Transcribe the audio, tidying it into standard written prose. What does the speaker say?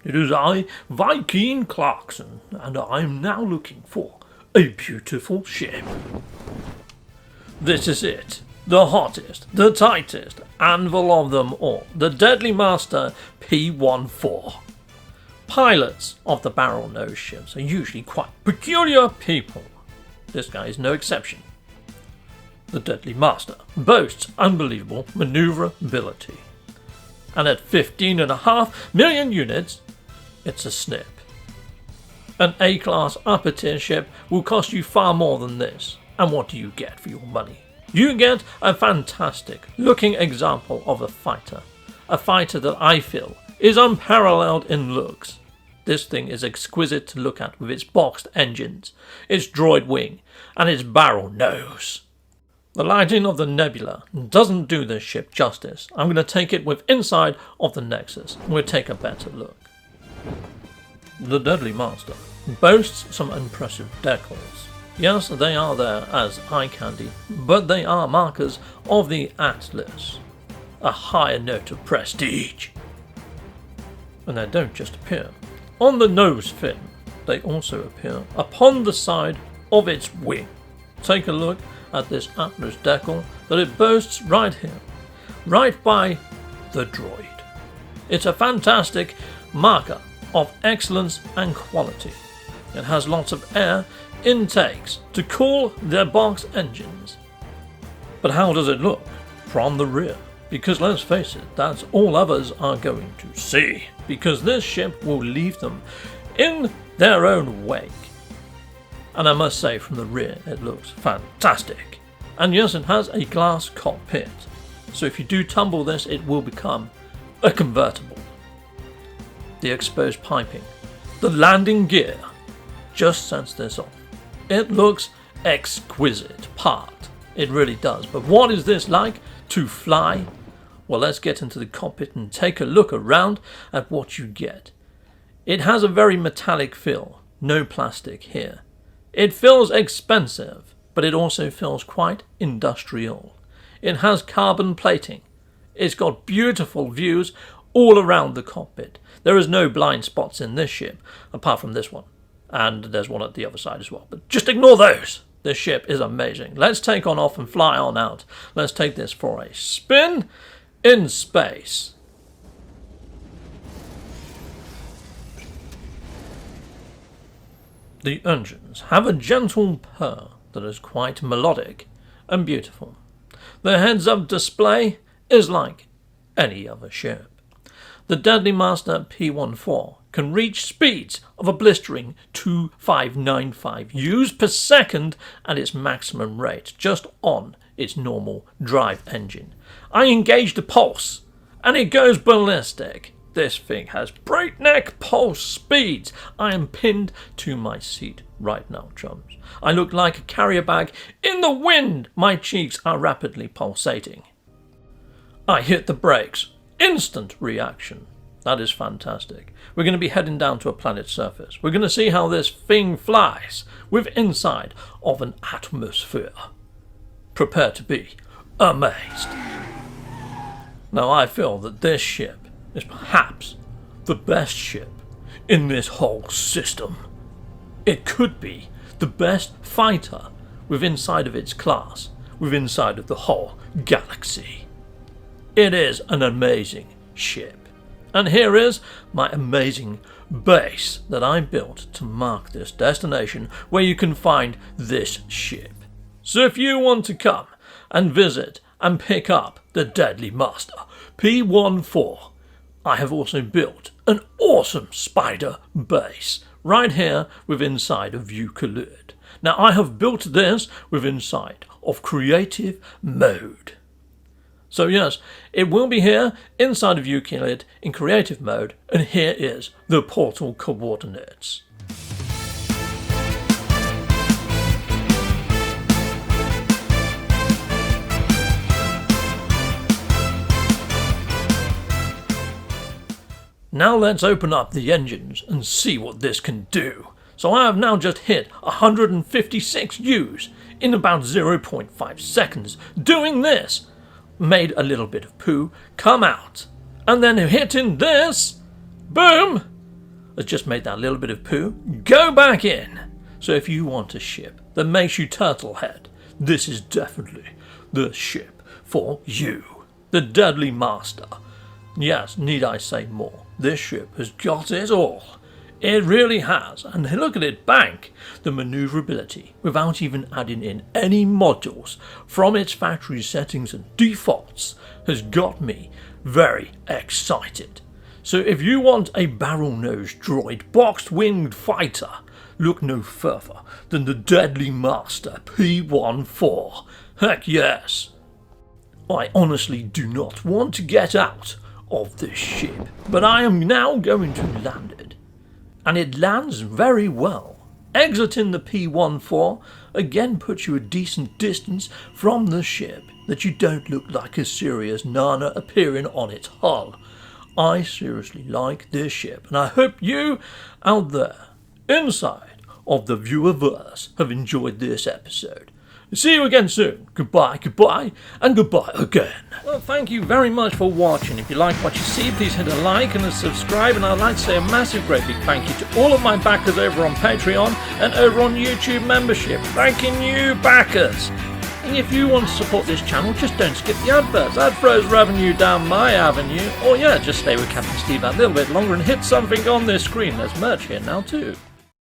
It is I, Viking Clarkson, and I am now looking for a beautiful ship. This is it. The hottest, the tightest anvil of them all. The Deadly Master P14. Pilots of the barrel nose ships are usually quite peculiar people. This guy is no exception. The Deadly Master boasts unbelievable maneuverability. And at 15.5 million units, it's a snip. An A-class upper tier ship will cost you far more than this. And what do you get for your money? You get a fantastic looking example of a fighter. A fighter that I feel is unparalleled in looks. This thing is exquisite to look at with its boxed engines, its droid wing, and its barrel nose. The lighting of the nebula doesn't do this ship justice. I'm going to take it with inside of the Nexus and we'll take a better look. The Deadly Master boasts some impressive decals. Yes, they are there as eye candy, but they are markers of the Atlas, a higher note of prestige. And they don't just appear on the nose fin, they also appear upon the side of its wing. Take a look at this Atlas decal that it boasts right here, right by the Droid. It's a fantastic marker of excellence and quality. It has lots of air intakes to cool their box engines. But how does it look from the rear? Because let's face it, that's all others are going to see, because this ship will leave them in their own wake. And I must say, from the rear it looks fantastic. And yes, it has a glass cockpit, so if you do tumble this, it will become a convertible. The exposed piping, the landing gear, just sets this off. It looks exquisite part. It really does. But what is this like to fly? Well, let's get into the cockpit and take a look around at what you get. It has a very metallic feel. No plastic here. It feels expensive, but it also feels quite industrial. It has carbon plating. It's got beautiful views all around the cockpit. There is no blind spots in this ship, apart from this one. And there's one at the other side as well. But just ignore those. This ship is amazing. Let's take on off and fly on out. Let's take this for a spin in space. The engines have a gentle purr that is quite melodic and beautiful. The heads-up display is like any other ship. The Deadly Master P14 can reach speeds of a blistering 2595 U's per second at its maximum rate, just on its normal drive engine. I engaged the pulse, and it goes ballistic. This thing has breakneck pulse speeds. I am pinned to my seat right now, chums. I look like a carrier bag in the wind. My cheeks are rapidly pulsating. I hit the brakes. Instant reaction. That is fantastic. We're going to be heading down to a planet's surface. We're going to see how this thing flies with inside of an atmosphere. Prepare to be amazed. Now I feel that this ship is perhaps the best ship in this whole system. It could be the best fighter with inside of its class, with inside of the whole galaxy. It is an amazing ship. And here is my amazing base that I built to mark this destination where you can find this ship. So if you want to come and visit and pick up the Deadly Master P14, I have also built an awesome spider base right here with inside of Euclid. Now I have built this with inside of creative mode. So yes, it will be here inside of Euclid in creative mode, and here is the portal coordinates. Now let's open up the engines and see what this can do. So I have now just hit 156 U's in about 0.5 seconds. Doing this, made a little bit of poo come out, and then hitting this, boom, has just made that little bit of poo, go back in. So if you want a ship that makes you turtle head, this is definitely the ship for you. The Deadly Master. Yes, need I say more? This ship has got it all. It really has, and look at it bank. The manoeuvrability, without even adding in any modules from its factory settings and defaults, has got me very excited. So if you want a barrel-nosed droid box-winged fighter, look no further than the Deadly Master P14. Heck yes! I honestly do not want to get out of this ship, but I am now going to land it. And it lands very well. Exiting the P14 again puts you a decent distance from the ship, that you don't look like a serious nana appearing on its hull. I seriously like this ship, and I hope you out there, inside of the viewerverse, have enjoyed this episode. See you again soon. Goodbye, goodbye, and goodbye again. Well, thank you very much for watching. If you like what you see, please hit a like and a subscribe. And I'd like to say a massive, great big thank you to all of my backers over on Patreon and over on YouTube membership. Thanking you, backers. And if you want to support this channel, just don't skip the adverts. That throws revenue down my avenue. Or yeah, just stay with Captain Steve that little bit longer and hit something on this screen. There's merch here now too.